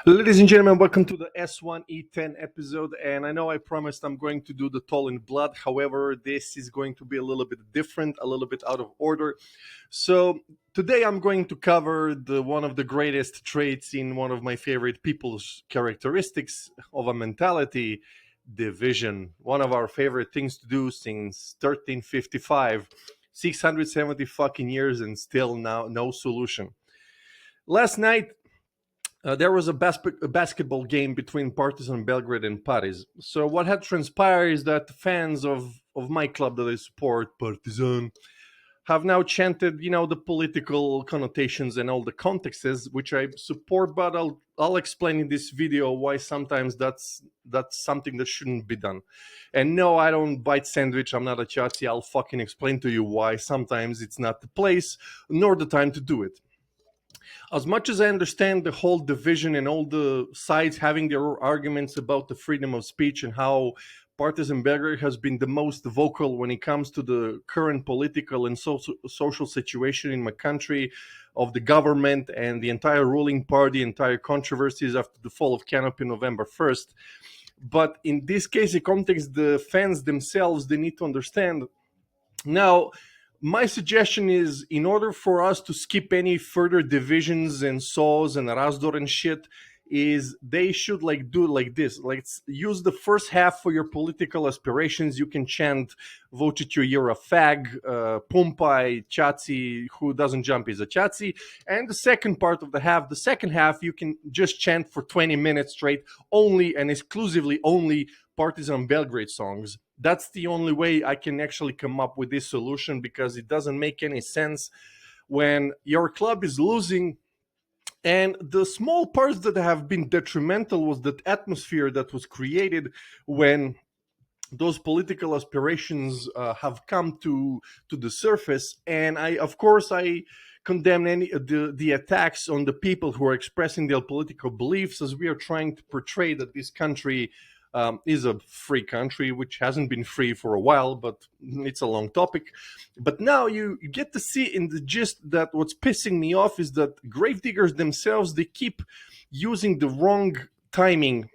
Ladies and gentlemen, welcome to the S1E10 episode. And I know I promised I'm going to do the Toll in Blood. However, this is going to be a little bit different, a little bit out of order. So today I'm going to cover the one of the greatest traits in one of my favorite people's characteristics of a mentality, division. One of our favorite things to do since 1355, 670 fucking years, and still now no solution. Last night, there was a basketball game between Partizan Belgrade and Paris. So what had transpired is that the fans of my club that I support, Partizan, have now chanted, the political connotations and all the contexts which I support. But I'll explain in this video why sometimes that's something that shouldn't be done. And no, I don't bite sandwich. I'm not a chatsy. I'll fucking explain to you why sometimes it's not the place nor the time to do it. As much as I understand the whole division and all the sides having their arguments about the freedom of speech and how Partizan Belgrade has been the most vocal when it comes to the current political and social situation in my country, of the government and the entire ruling party, entire controversies after the fall of Canopy November 1st. But in this case, in context, the fans themselves, they need to understand now. My suggestion is, in order for us to skip any further divisions and saws and razdor and shit, is they should do it like this. Use the first half for your political aspirations. You can chant "Vocicu, you're a fag," "Pumpai, Chatsy, who doesn't jump is a Chatsy." And the second part of the second half, you can just chant for 20 minutes straight, only and exclusively only Partizan Belgrade songs. That's the only way I can actually come up with this solution, because it doesn't make any sense when your club is losing. And the small parts that have been detrimental was that atmosphere that was created when those political aspirations have come to the surface. And of course I condemn any the attacks on the people who are expressing their political beliefs, as we are trying to portray that this country is a free country, which hasn't been free for a while, but it's a long topic. But now you get to see in the gist that what's pissing me off is that Gravediggers themselves, they keep using the wrong timing.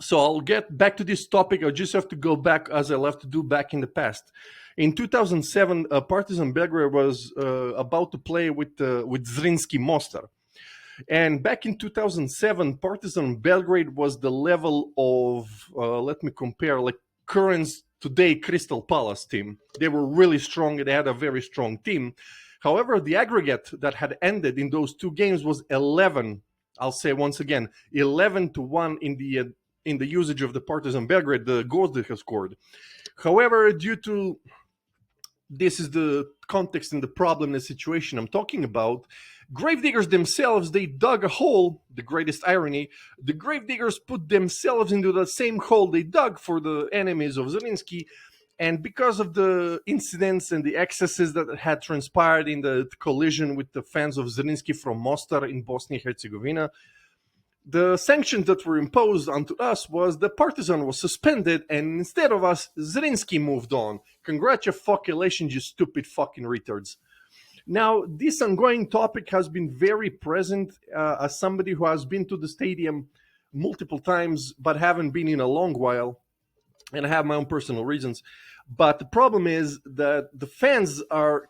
So I'll get back to this topic. I just have to go back, as I love to do back in the past. In 2007, Partizan Belgrade was about to play with Zrinski Mostar. And back in 2007, Partizan Belgrade was the level of, let me compare, like current today Crystal Palace team. They were really strong and they had a very strong team. However, the aggregate that had ended in those two games was 11. I'll say once again, 11-1 in the usage of the Partizan Belgrade, the goals they have scored. However, due to this is the context and the problem, the situation I'm talking about, Gravediggers themselves, they dug a hole. The greatest irony, the Gravediggers put themselves into the same hole they dug for the enemies of Zelensky. And because of the incidents and the excesses that had transpired in the collision with the fans of Zelensky from Mostar in Bosnia and Herzegovina, the sanctions that were imposed onto us was the Partizan was suspended, and instead of us, Zelensky moved on. Congratulations, you stupid fucking retards. Now, this ongoing topic has been very present as somebody who has been to the stadium multiple times, but haven't been in a long while, and I have my own personal reasons. But the problem is that the fans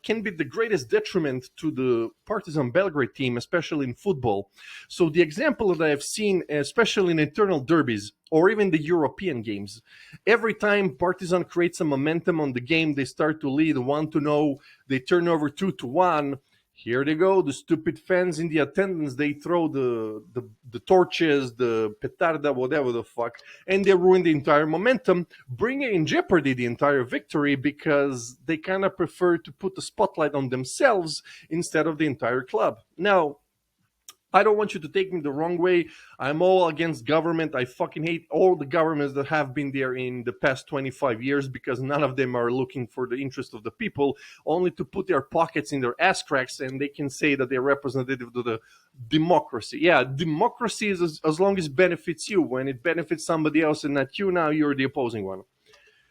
can be the greatest detriment to the Partizan Belgrade team, especially in football. So the example that I've seen, especially in internal derbies or even the European games, every time Partizan creates a momentum on the game, they start to lead 1-0, they turn over 2-1. Here they go, the stupid fans in the attendance, they throw the torches, the petarda, whatever the fuck, and they ruin the entire momentum, bringing in jeopardy the entire victory, because they kind of prefer to put the spotlight on themselves instead of the entire club. Now, I don't want you to take me the wrong way. I'm all against government. I fucking hate all the governments that have been there in the past 25 years, because none of them are looking for the interest of the people, only to put their pockets in their ass cracks, and they can say that they're representative of the democracy. Yeah, democracy is as long as it benefits you. When it benefits somebody else and not you, now you're the opposing one.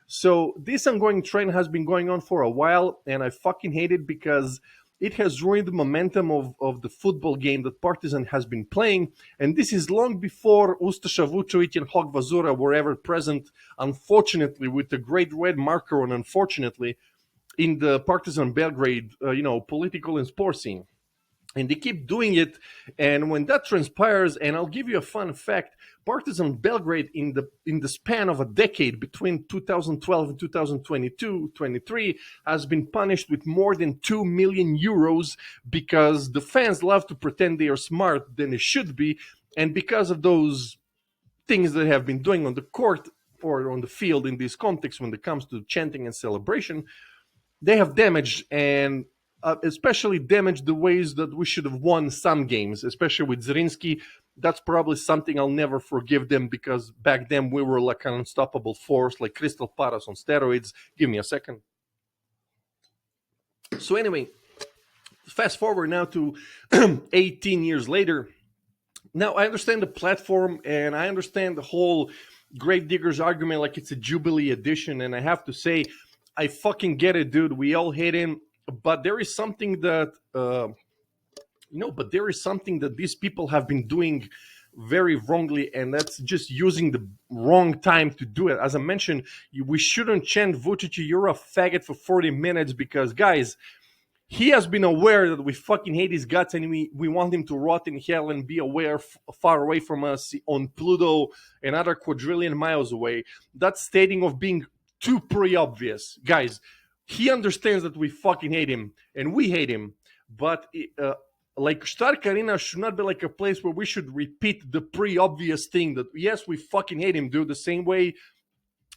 So this ongoing trend has been going on for a while, and I fucking hate it, because it has ruined the momentum of the football game that Partizan has been playing. And this is long before Ustasha Vučović and Hog Vazura were ever present, unfortunately, with the great red marker on, unfortunately, in the Partizan Belgrade, political and sports scene. And they keep doing it. And when that transpires, and I'll give you a fun fact, Partizan Belgrade in the span of a decade between 2012 and 2022-23 has been punished with more than 2 million euros because the fans love to pretend they are smart than they should be, and because of those things they have been doing on the court or on the field in this context when it comes to chanting and celebration, they have damaged, and especially damaged the ways that we should have won some games, especially with Zrinski. That's probably something I'll never forgive them, because back then we were like an unstoppable force, like Crystal Palace on steroids. Give me a second. So anyway, fast forward now to 18 years later. Now I understand the platform, and I understand the whole Gravediggers argument like it's a Jubilee edition, and I have to say, I fucking get it, dude. We all hate him, but there is something that but there is something that these people have been doing very wrongly, and that's just using the wrong time to do it. As I mentioned, we shouldn't chant Vucic, you're a faggot, for 40 minutes, because, guys, he has been aware that we fucking hate his guts, and we want him to rot in hell and be aware far away from us on Pluto, another quadrillion miles away. That stating of being too pre-obvious. Guys, he understands that we fucking hate him, and we hate him, but like Stark Arena should not be like a place where we should repeat the pre-obvious thing that, yes, we fucking hate him, dude, the same way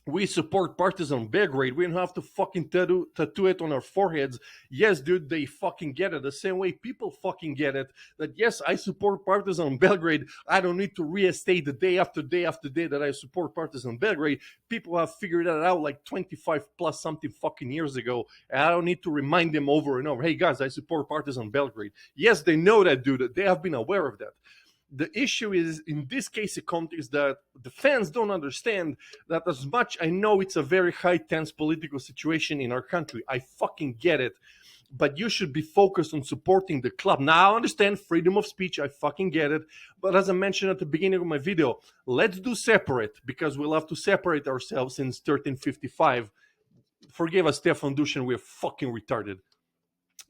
we support Partizan Belgrade. We don't have to fucking tattoo it on our foreheads. Yes, dude, they fucking get it. The same way people fucking get it. That, yes, I support Partizan Belgrade. I don't need to restate the day after day after day that I support Partizan Belgrade. People have figured that out like 25 plus something fucking years ago. And I don't need to remind them over and over, hey, guys, I support Partizan Belgrade. Yes, they know that, dude. They have been aware of that. The issue is, in this case, is that the fans don't understand that, as much I know it's a very high tense political situation in our country, I fucking get it, but you should be focused on supporting the club. Now, I understand freedom of speech, I fucking get it, but as I mentioned at the beginning of my video, let's do separate, because we'll have to separate ourselves since 1355. Forgive us, Stefan Dushan, we're fucking retarded.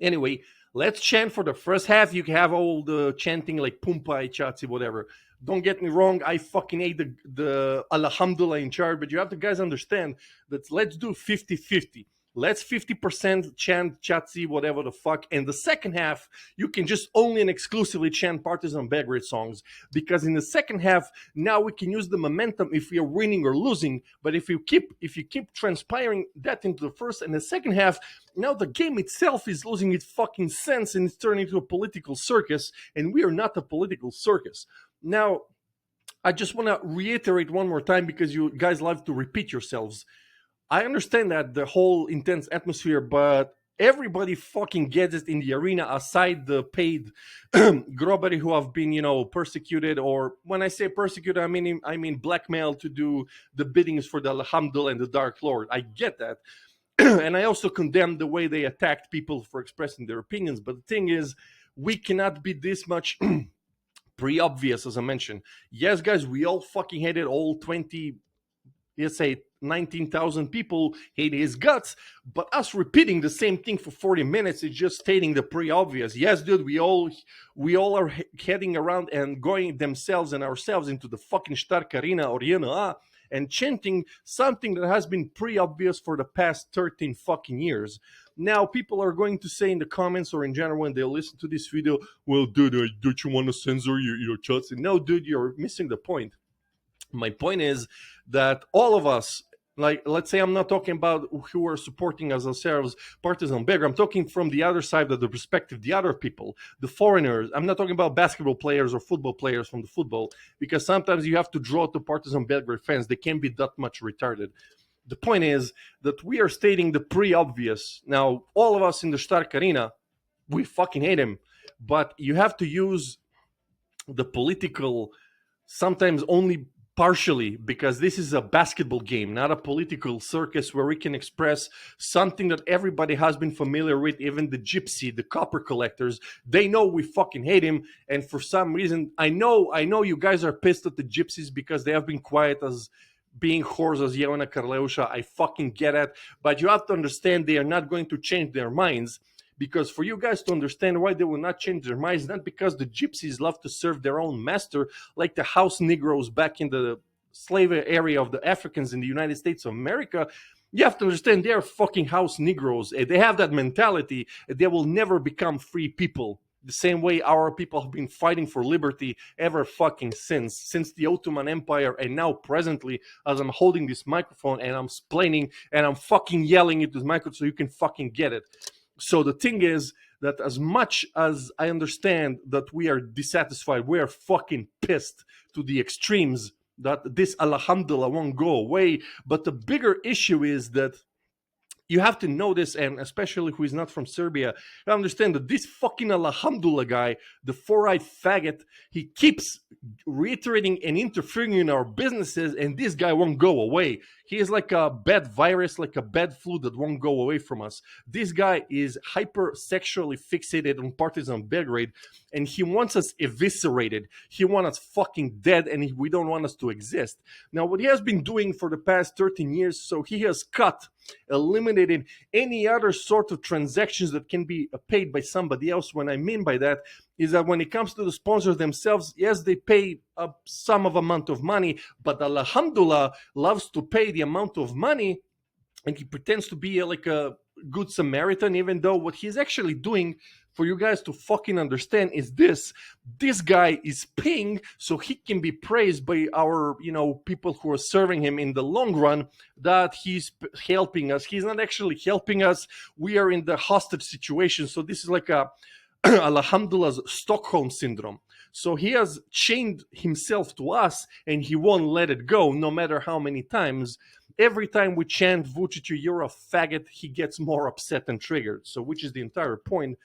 Anyway, let's chant for the first half. You can have all the chanting like Pumpa, Chatsi, whatever. Don't get me wrong, I fucking hate the Alhamdulillah in charge, but you have to, guys, understand that let's do 50-50. Let's 50% chant Chatsi, whatever the fuck. And the second half, you can just only and exclusively chant Partizan Belgrade songs. Because in the second half, now we can use the momentum if we are winning or losing. But if you keep transpiring that into the first and the second half, now the game itself is losing its fucking sense and it's turning into a political circus. And we are not a political circus. Now, I just want to reiterate one more time, because you guys love to repeat yourselves. I understand that, the whole intense atmosphere, but everybody fucking gets it in the arena, aside the paid grobbery who have been, persecuted, or when I say persecuted, I mean blackmailed to do the biddings for the Alhamdulillah and the Dark Lord. I get that. And I also condemn the way they attacked people for expressing their opinions. But the thing is, we cannot be this much pre-obvious, as I mentioned. Yes, guys, we all fucking hate it, all 20, let's say 19,000 people hate his guts, but us repeating the same thing for 40 minutes is just stating the pre-obvious. Yes, dude, we all are heading around and going themselves and ourselves into the fucking Stark Arena or YNA and chanting something that has been pre-obvious for the past 13 fucking years. Now, people are going to say in the comments or in general when they listen to this video, well, dude, don't you want to censor your chats? No, dude, you're missing the point. My point is that all of us, like, let's say I'm not talking about who are supporting as ourselves Partizan Belgrade. I'm talking from the other side of the perspective, the other people, the foreigners. I'm not talking about basketball players or football players from the football, because sometimes you have to draw to Partizan Belgrade fans. They can't be that much retarded. The point is that we are stating the pre-obvious. Now, all of us in the Stark Arena, we fucking hate him, but you have to use the political, sometimes only partially because this is a basketball game, not a political circus where we can express something that everybody has been familiar with, even the gypsy, the copper collectors. They know we fucking hate him, and for some reason, I know you guys are pissed at the gypsies because they have been quiet as being whores as Jelena Karleusha. I fucking get it, but you have to understand they are not going to change their minds. Because for you guys to understand why they will not change their minds, not because the gypsies love to serve their own master, like the house Negroes back in the slave area of the Africans in the United States of America. You have to understand they are fucking house Negroes. They have that mentality. They will never become free people. The same way our people have been fighting for liberty ever fucking since the Ottoman Empire, and now presently, as I'm holding this microphone and I'm explaining and I'm fucking yelling into the microphone so you can fucking get it. So the thing is that as much as I understand that we are dissatisfied, we are fucking pissed to the extremes that this alhamdulillah won't go away. But the bigger issue is that you have to know this, and especially who is not from Serbia, you understand that this fucking alhamdulillah guy, the four-eyed faggot, he keeps reiterating and interfering in our businesses, and this guy won't go away. He is like a bad virus, like a bad flu that won't go away from us. This guy is hyper sexually fixated on Partizan Belgrade, and he wants us eviscerated. He wants us fucking dead, and we don't want us to exist. Now, what he has been doing for the past 13 years, so he has eliminated any other sort of transactions that can be paid by somebody else. What I mean by that is that when it comes to the sponsors themselves, yes, they pay some of amount of money, but alhamdulillah loves to pay the amount of money, and he pretends to be like a good Samaritan, even though what he's actually doing, for you guys to fucking understand, is this guy is paying so he can be praised by our, people who are serving him in the long run, that he's helping us. He's not actually helping us. We are in the hostage situation. So this is like a alhamdullah's Stockholm syndrome. So he has chained himself to us, and he won't let it go, no matter how many times. Every time we chant Vucic, you're a faggot, he gets more upset and triggered. So which is the entire point.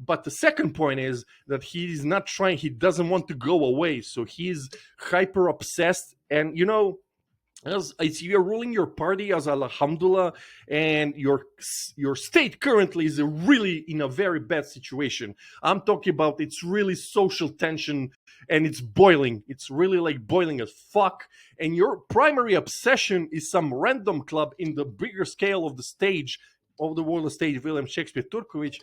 But the second point is that he's not trying, he doesn't want to go away. So he's hyper obsessed. And as you're ruling your party as alhamdulillah, and your state currently is really in a very bad situation. I'm talking about, it's really social tension, and it's boiling. It's really like boiling as fuck. And your primary obsession is some random club in the bigger scale of the stage, of the world stage, William Shakespeare Turkovic.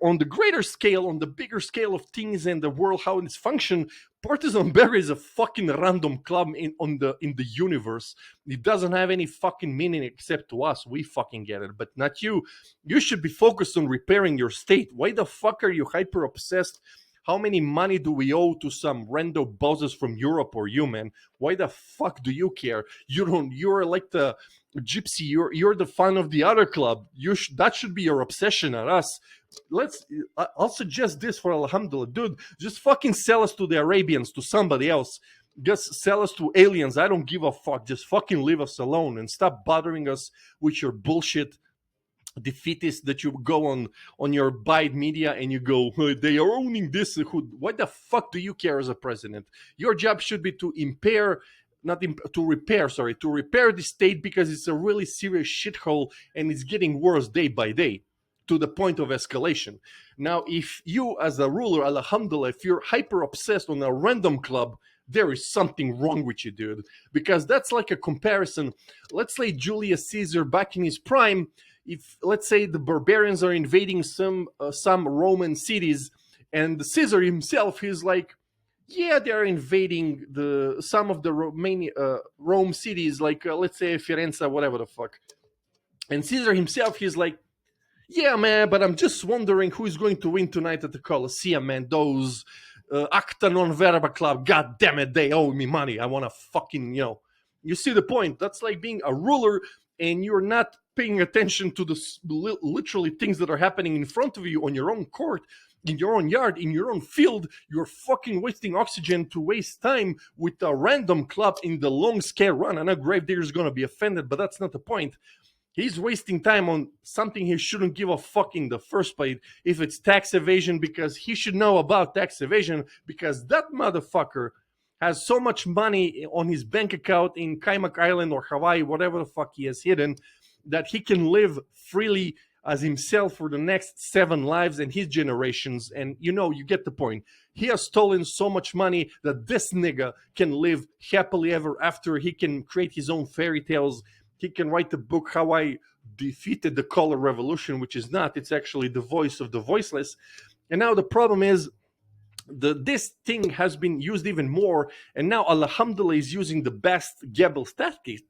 On the greater scale, on the bigger scale of things and the world, how it's function, Partizan Belgrade is a fucking random club in the universe. It doesn't have any fucking meaning except to us. We fucking get it, but not you. You should be focused on repairing your state. Why the fuck are you hyper obsessed? How many money do we owe to some rando bosses from Europe or you, man? Why the fuck do you care? You're like the gypsy. You're the fan of the other club. That should be your obsession, not us. I'll suggest this for alhamdulillah, dude. Just fucking sell us to the Arabians, to somebody else. Just sell us to aliens. I don't give a fuck. Just fucking leave us alone and stop bothering us with your bullshit defeatist that you go on your Biden media and you go, hey, they are owning this. Why the fuck do you care as a president? Your job should be to repair the state, because it's a really serious shithole and it's getting worse day by day, to the point of escalation. Now, if you as a ruler, alhamdulillah, if you're hyper obsessed on a random club, there is something wrong with you, dude. Because that's like a comparison. Let's say Julius Caesar back in his prime, if let's say the barbarians are invading some Roman cities, and Caesar himself is like, yeah, they're invading some of the Rome cities, like let's say Firenze, whatever the fuck. And Caesar himself, he's like, yeah, man, but I'm just wondering who is going to win tonight at the Colosseum, man. Those Acta Non Verba Club, god damn it, they owe me money. I want to fucking, You see the point? That's like being a ruler, and you're not paying attention to the literally things that are happening in front of you on your own court, in your own yard, in your own field. You're fucking wasting oxygen to waste time with a random club in the long scale run. I know Gravediggers is going to be offended, but that's not the point. He's wasting time on something he shouldn't give a fuck in the first place. If it's tax evasion, because he should know about tax evasion, because that motherfucker has so much money on his bank account in Kaimak Island or Hawaii, whatever the fuck he has hidden, that he can live freely as himself for the next 7 lives and his generations. And you get the point. He has stolen so much money that this nigga can live happily ever after. He can create his own fairy tales. He can write the book How I Defeated the Color Revolution, which is not, it's actually the voice of the voiceless. And now the problem is, this thing has been used even more, and now Alhamdulillah is using the best Goebbels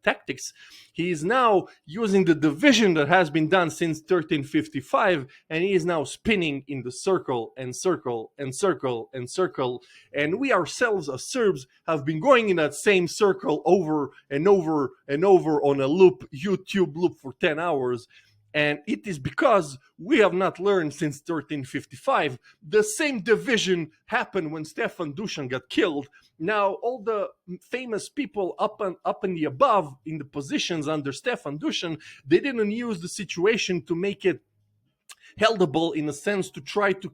tactics. He is now using the division that has been done since 1355, and he is now spinning in the circle and circle and circle and circle. And we ourselves as Serbs have been going in that same circle over and over and over on a loop, YouTube loop for 10 hours. And it is because we have not learned since 1355. The same division happened when Stefan Dusan got killed. Now, all the famous people up and the above in the positions under Stefan Dusan, they didn't use the situation to make it heldable, in a sense, to try to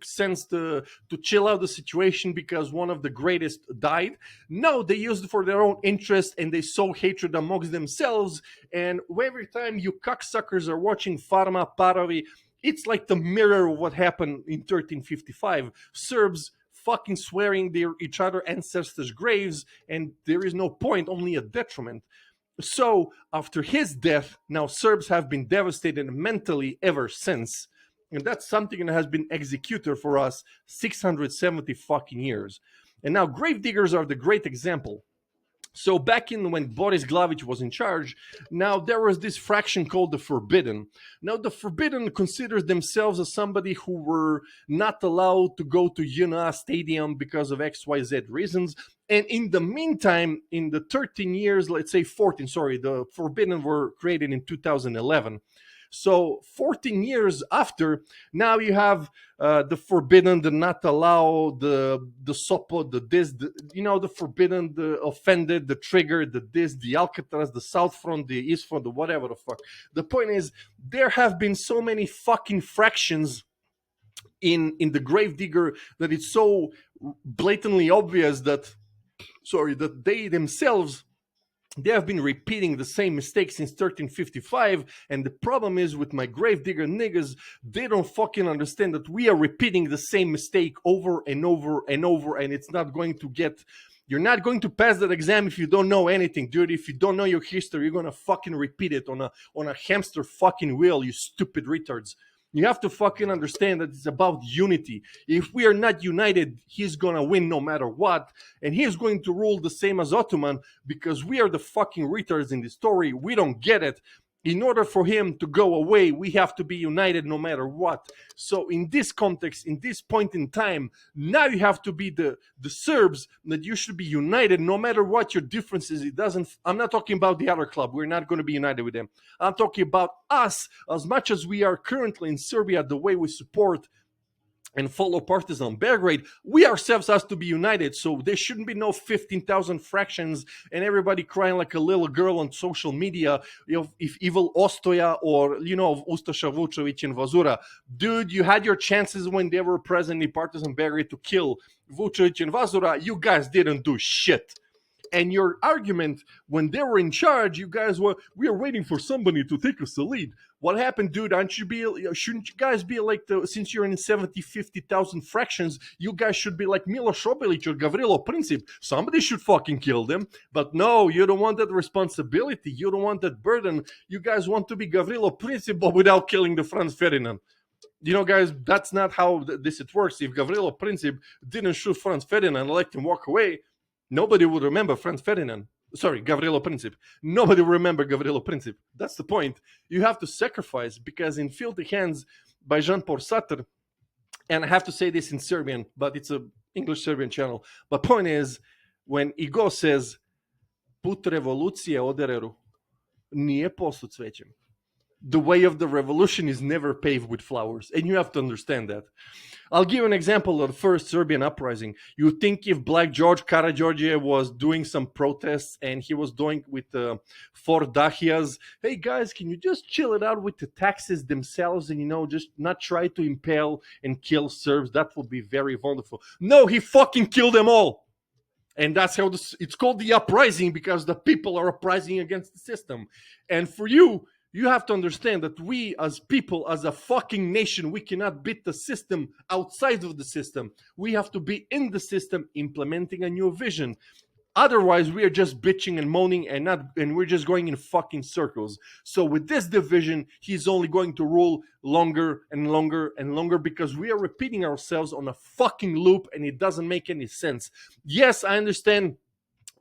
chill out the situation because one of the greatest died. No, they used it for their own interest, and they sow hatred amongst themselves. And every time you cocksuckers are watching Farma Parovi, it's like the mirror of what happened in 1355. Serbs fucking swearing each other ancestors' graves, and there is no point, only a detriment. So after his death, now Serbs have been devastated mentally ever since. And that's something that has been executed for us 670 fucking years. And now Gravediggers are the great example. So back in when Boris Glavic was in charge, now there was this fraction called the Forbidden. Now the Forbidden considers themselves as somebody who were not allowed to go to Yuna Stadium because of XYZ reasons. And in the meantime, in the 13 years, let's say 14, sorry, the Forbidden were created in 2011. So 14 years after, now you have the Forbidden, the Not Allowed, the Sopo, the this, the Forbidden, the Offended, the Trigger, the this, the Alcatraz, the South Front, the East Front, the whatever the fuck. The point is, there have been so many fucking fractions in the Gravedigger that it's so blatantly obvious that they themselves, they have been repeating the same mistake since 1355, and the problem is with my Gravedigger niggas, they don't fucking understand that we are repeating the same mistake over and over and over, and it's not going to get... You're not going to pass that exam if you don't know anything, dude. If you don't know your history, you're gonna fucking repeat it on a hamster fucking wheel, you stupid retards. You have to fucking understand that it's about unity. If we are not united, he's gonna win no matter what. And he's going to rule the same as Ottoman because we are the fucking retards in this story. We don't get it. In order for him to go away, we have to be united no matter what. So in this context, in this point in time, now you have to be the Serbs, that you should be united no matter what your differences. I'm not talking about the other club. We're not going to be united with them. I'm talking about us, as much as we are currently in Serbia, the way we support and follow Partizan Belgrade, we ourselves has to be united. So there shouldn't be no 15,000 fractions and everybody crying like a little girl on social media if evil Ostoja or, Ustaša Vučević and Vazura. Dude, you had your chances when they were present in Partizan Belgrade to kill Vučević and Vazura. You guys didn't do shit. And your argument, when they were in charge, we are waiting for somebody to take us the lead. What happened, dude? Shouldn't you guys be like, since you're in 50,000 fractions, you guys should be like Miloš Obilić or Gavrilo Princip. Somebody should fucking kill them. But no, you don't want that responsibility. You don't want that burden. You guys want to be Gavrilo Princip, but without killing the Franz Ferdinand. Guys, that's not how it works. If Gavrilo Princip didn't shoot Franz Ferdinand and let him walk away, nobody would remember Franz Ferdinand. Sorry, Gavrilo Princip. Nobody will remember Gavrilo Princip. That's the point. You have to sacrifice, because in Filthy Hands by Jean-Paul Sartre, and I have to say this in Serbian, but it's an English-Serbian channel. But point is, when Igo says, put revolucije odereru, nije posut cvećem. The way of the revolution is never paved with flowers, and you have to understand that. I'll give an example of the first Serbian uprising. You think if Black George Karađorđe was doing some protests and he was doing with four Dahijas, hey guys, can you just chill it out with the taxes themselves and, just not try to impale and kill Serbs? That would be very wonderful. No, he fucking killed them all. And that's how it's called the uprising, because the people are uprising against the system. And for you, you have to understand that we as people, as a fucking nation, we cannot beat the system outside of the system. We have to be in the system implementing a new vision. Otherwise, we are just bitching and moaning and we're just going in fucking circles. So with this division, he's only going to rule longer and longer and longer, because we are repeating ourselves on a fucking loop and it doesn't make any sense. Yes, I understand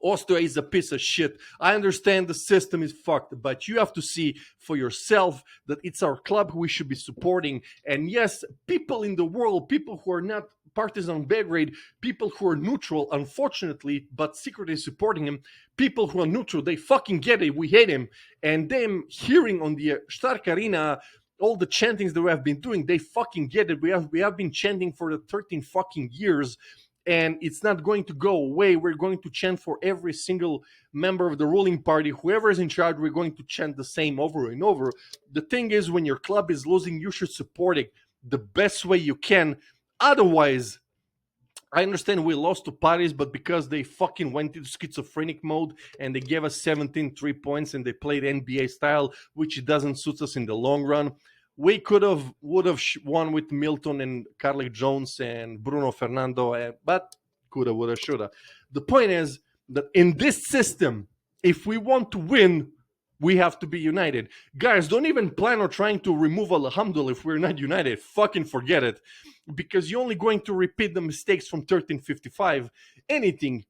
Austria is a piece of shit. I understand the system is fucked, but you have to see for yourself that it's our club who we should be supporting. And yes, people in the world, people who are not Partizan Belgrade, people who are neutral, unfortunately, but secretly supporting him, people who are neutral, they fucking get it. We hate him. And them hearing on the Stark Arena all the chantings that we have been doing, they fucking get it. We have been chanting for the 13 fucking years, and it's not going to go away. We're going to chant for every single member of the ruling party. Whoever is in charge, we're going to chant the same over and over. The thing is, when your club is losing, you should support it the best way you can. Otherwise, I understand we lost to Paris, but because they fucking went into schizophrenic mode and they gave us 17 3 points and they played NBA style, which doesn't suit us in the long run. We would have won with Milton and Carly Jones and Bruno Fernando, but coulda, woulda, shoulda. The point is that in this system, if we want to win, we have to be united. Guys, don't even plan on trying to remove Alhamdulillah if we're not united. Fucking forget it. Because you're only going to repeat the mistakes from 1355. Anything.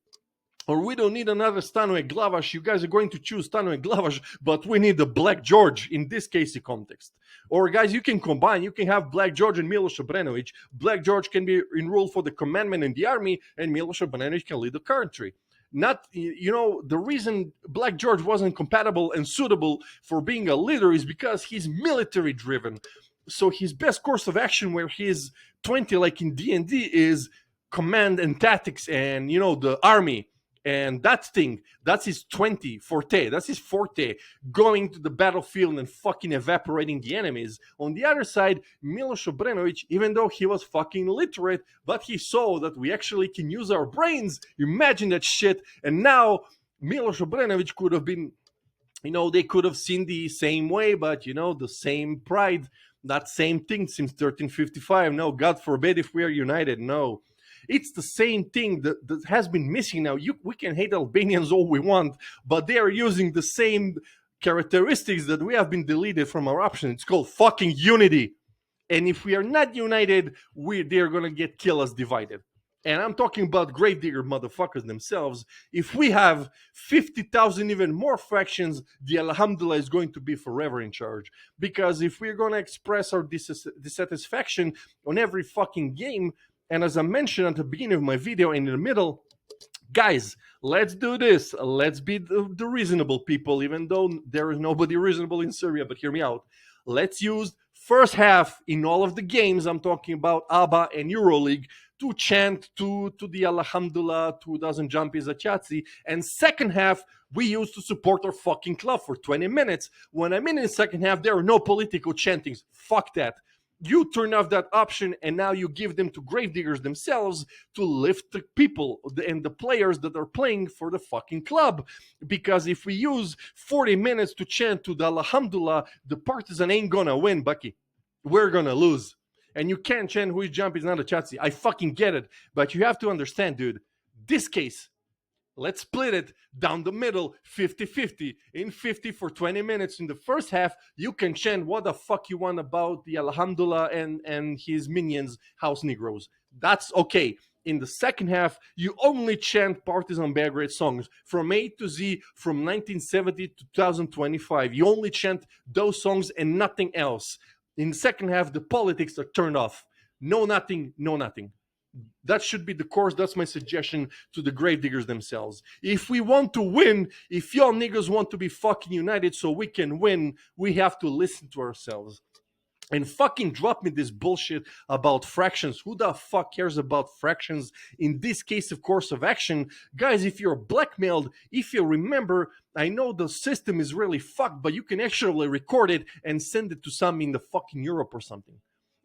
Or we don't need another Stanoje Glavaš. You guys are going to choose Stanoje Glavaš, but we need the Black George in this case context. Or guys, you can combine. You can have Black George and Miloš Obrenović. Black George can be enrolled for the commandment in the army, and Miloš Obrenović can lead the country. Not, the reason Black George wasn't compatible and suitable for being a leader is because he's military driven. So his best course of action, where he's 20 like in D&D, is command and tactics and the army. And that's his 20 forte. That's his forte, going to the battlefield and fucking evaporating the enemies. On the other side, Miloš Obrenović, even though he was fucking illiterate, but he saw that we actually can use our brains. Imagine that shit. And now Miloš Obrenović could have been, they could have seen the same way, but the same pride, that same thing since 1355. No, God forbid if we are united. No. It's the same thing that has been missing now. We can hate Albanians all we want, but they are using the same characteristics that we have been deleted from our option. It's called fucking unity. And if we are not united, they're going to get killed as divided. And I'm talking about Gravedigger motherfuckers themselves. If we have 50,000 even more factions, the Alhamdulillah is going to be forever in charge. Because if we're going to express our dissatisfaction on every fucking game, and as I mentioned at the beginning of my video and in the middle, guys, let's do this. Let's be the reasonable people, even though there is nobody reasonable in Serbia, but hear me out. Let's use first half in all of the games, I'm talking about ABA and EuroLeague, to chant to the Alhamdulillah, 2000 jump is a chatsy, and second half we use to support our fucking club for 20 minutes. When I'm in the second half, there are no political chantings. Fuck that. You turn off that option and now you give them to Gravediggers themselves to lift the people and the players that are playing for the fucking club. Because if we use 40 minutes to chant to the Alhamdulillah, the Partizan ain't gonna win, Bucky. We're gonna lose. And you can't chant whose jump is not a chatsi. I fucking get it. But you have to understand, dude, this case, let's split it down the middle, 50-50. In 50 for 20 minutes in the first half, you can chant what the fuck you want about the Alhamdulillah and his minions, House Negroes. That's okay. In the second half, you only chant Partizan Belgrade songs from A to Z from 1970 to 2025. You only chant those songs and nothing else. In the second half, the politics are turned off. No nothing, no nothing. That should be the course. That's my suggestion to the Gravediggers themselves. If we want to win, if y'all niggas want to be fucking united so we can win, we have to listen to ourselves. And fucking drop me this bullshit about fractions. Who the fuck cares about fractions? In this case, of course, of action. Guys, if you're blackmailed, if you remember, I know the system is really fucked, but you can actually record it and send it to some in the fucking Europe or something.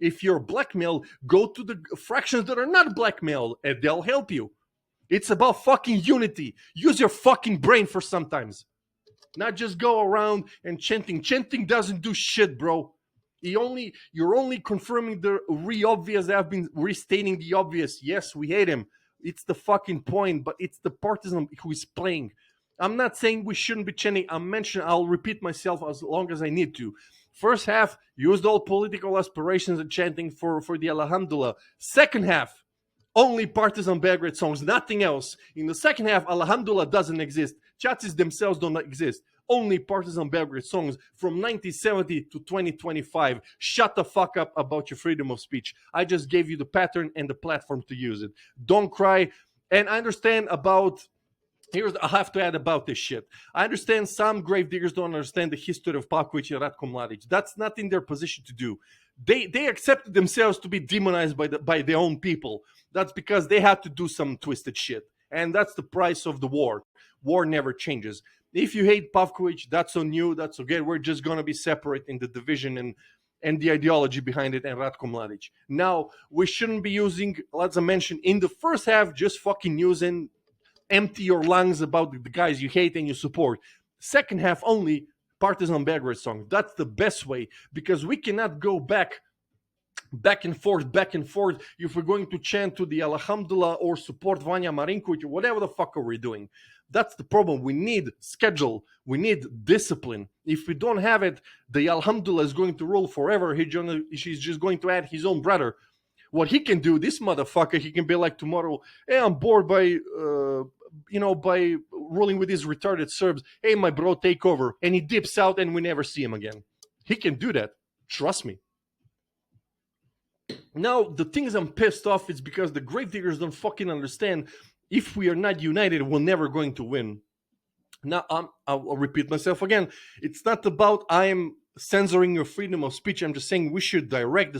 If you're blackmailed, go to the fractions that are not blackmailed and they'll help you. It's about fucking unity. Use your fucking brain for sometimes. Not just go around and chanting. Chanting doesn't do shit, bro. You're only confirming the obvious. I've been restating the obvious. Yes, we hate him. It's the fucking point, but it's the partisan who is playing. I'm not saying we shouldn't be chanting. I'll repeat myself as long as I need to. First half, used all political aspirations and chanting for the Alhamdulillah. Second half, only Partizan Belgrade songs, nothing else. In the second half, Alhamdulillah doesn't exist. Chats themselves don't exist. Only Partizan Belgrade songs from 1970 to 2025. Shut the fuck up about your freedom of speech. I just gave you the pattern and the platform to use it. Don't cry. And I understand about I have to add about this shit. I understand some gravediggers don't understand the history of Pavkovic and Ratko Mladic. That's not in their position to do. They accepted themselves to be demonized by their own people. That's because they had to do some twisted shit. And that's the price of the war. War never changes. If you hate Pavkovic, that's on you. That's okay. We're just going to be separate in the division and the ideology behind it and Ratko Mladic. Now, we shouldn't be using, as I mentioned, in the first half, just fucking using empty your lungs about the guys you hate and you support. Second half only Partizan Belgrade song. That's the best way, because we cannot go back and forth. If we're going to chant to the Alhamdulillah or support Vanya Marinkovic or whatever the fuck are we doing. That's the problem. We need schedule. We need discipline. If we don't have it, the Alhamdulillah is going to rule forever. She's just going to add his own brother. What he can do, this motherfucker, he can be like tomorrow, hey, I'm bored by ruling with these retarded Serbs. Hey, my bro, take over. And he dips out and we never see him again. He can do that. Trust me. Now, the things I'm pissed off is because the gravediggers don't fucking understand if we are not united, we're never going to win. Now, I'll repeat myself again. It's not about I am censoring your freedom of speech. I'm just saying we should direct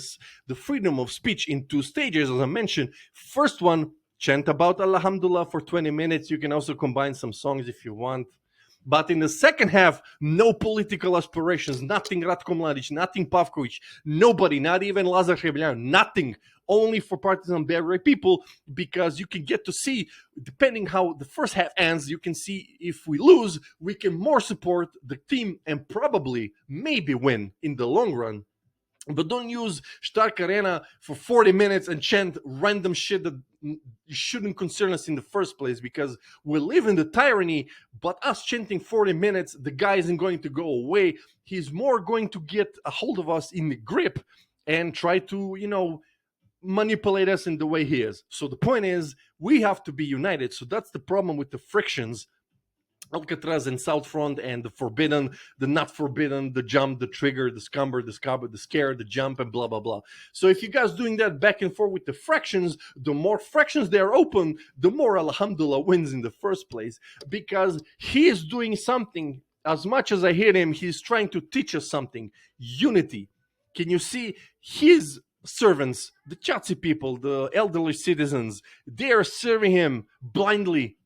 the freedom of speech in two stages, as I mentioned. First one, chant about Alhamdulillah for 20 minutes. You can also combine some songs if you want. But in the second half, no political aspirations, nothing Ratko Mladic, nothing Pavkovic, nobody, not even Lazar Hrebeljan, nothing. Only for Partizan Belgrade people, because you can get to see, depending how the first half ends, you can see if we lose, we can more support the team and probably, maybe win in the long run. But don't use Stark Arena for 40 minutes and chant random shit that shouldn't concern us in the first place, because we live in the tyranny, but us chanting 40 minutes, the guy isn't going to go away. He's more going to get a hold of us in the grip and try to, manipulate us in the way he is. So the point is, we have to be united. So that's the problem with the frictions. Alcatraz and South Front and the forbidden, the not forbidden, the jump, the trigger, the scumber, the scabbard, the scare, the jump, and blah, blah, blah. So if you guys doing that back and forth with the fractions, the more fractions they are open, the more Alhamdulillah wins in the first place, because he is doing something. As much as I hate him, he's trying to teach us something. Unity. Can you see his servants, the Chatsi people, the elderly citizens, they are serving him blindly,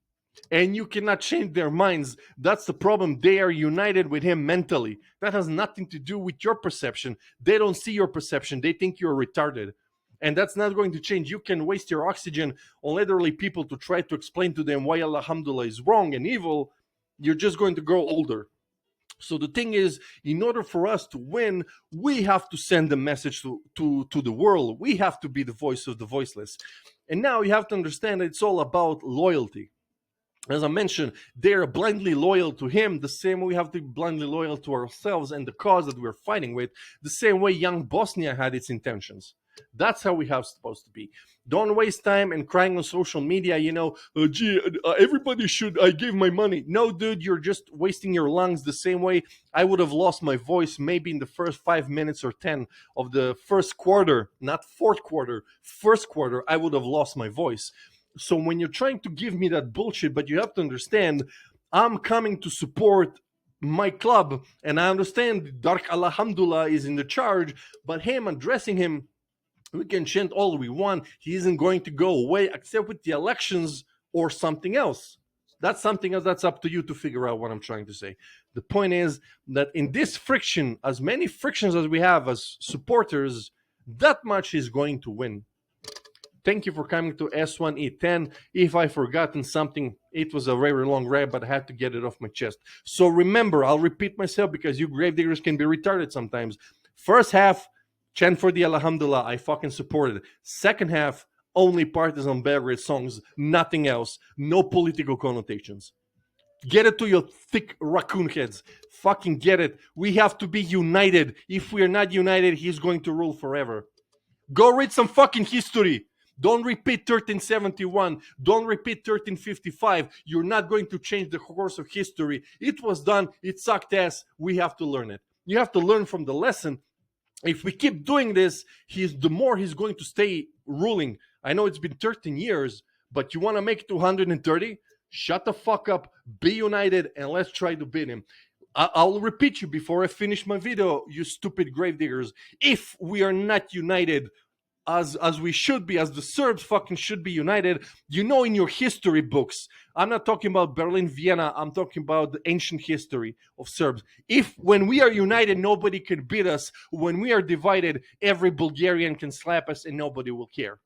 and you cannot change their minds. That's the problem. They are united with him mentally. That has nothing to do with your perception. They don't see your perception. They think you're retarded. And that's not going to change. You can waste your oxygen on elderly people to try to explain to them why Alhamdulillah is wrong and evil. You're just going to grow older. So the thing is, in order for us to win, we have to send a message to the world. We have to be the voice of the voiceless. And now you have to understand that it's all about loyalty. As I mentioned, they're blindly loyal to him, the same way we have to be blindly loyal to ourselves and the cause that we're fighting with, the same way young Bosnia had its intentions. That's how we have supposed to be. Don't waste time and crying on social media, everybody should, I gave my money. No, dude, you're just wasting your lungs the same way I would have lost my voice maybe in the first 5 minutes or 10 of the first quarter, not fourth quarter, first quarter, I would have lost my voice. So when you're trying to give me that bullshit, but you have to understand, I'm coming to support my club, and I understand Dark Alhamdulillah is in the charge, but him addressing him, we can chant all we want. He isn't going to go away except with the elections or something else. That's something else. That's up to you to figure out what I'm trying to say. The point is that in this friction, as many frictions as we have as supporters, that much is going to win. Thank you for coming to S1E10. If I forgotten something, it was a very long rap, but I had to get it off my chest. So remember, I'll repeat myself because you gravediggers can be retarded sometimes. First half, chant for the Alhamdulillah, I fucking supported. Second half, only Partizan Belgrade songs, nothing else. No political connotations. Get it to your thick raccoon heads. Fucking get it. We have to be united. If we are not united, he's going to rule forever. Go read some fucking history. Don't repeat 1371. Don't repeat 1355. You're not going to change the course of history. It was done. It sucked ass. We have to learn it. You have to learn from the lesson. If we keep doing this, the more he's going to stay ruling. I know it's been 13 years, but you want to make it to 130? Shut the fuck up, be united, and let's try to beat him. I'll repeat you before I finish my video, you stupid gravediggers. If we are not united as we should be, as the Serbs fucking should be united, you know, in your history books, I'm not talking about Berlin, Vienna, I'm talking about the ancient history of Serbs. If when we are united, nobody can beat us, when we are divided, every Bulgarian can slap us and nobody will care.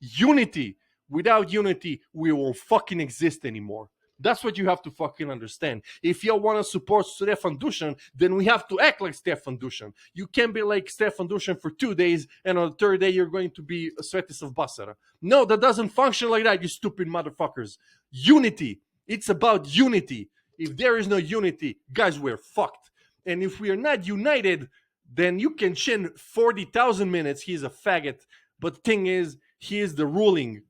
Unity. Without unity, we won't fucking exist anymore. That's what you have to fucking understand. If you want to support Stefan Dusan, then we have to act like Stefan Dusan. You can't be like Stefan Dusan for 2 days, and on the third day you're going to be Svetis of Basara. No, that doesn't function like that, you stupid motherfuckers. Unity. It's about unity. If there is no unity, guys, we're fucked. And if we are not united, then you can chin 40,000 minutes, he's a faggot. But the thing is, he is the ruling.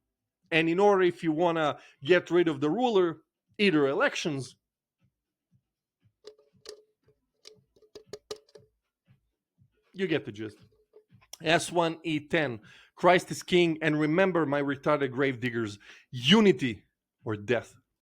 And in order, if you want to get rid of the ruler, either elections, you get the gist. S1E10, Christ is King, and remember, my retarded gravediggers, unity or death.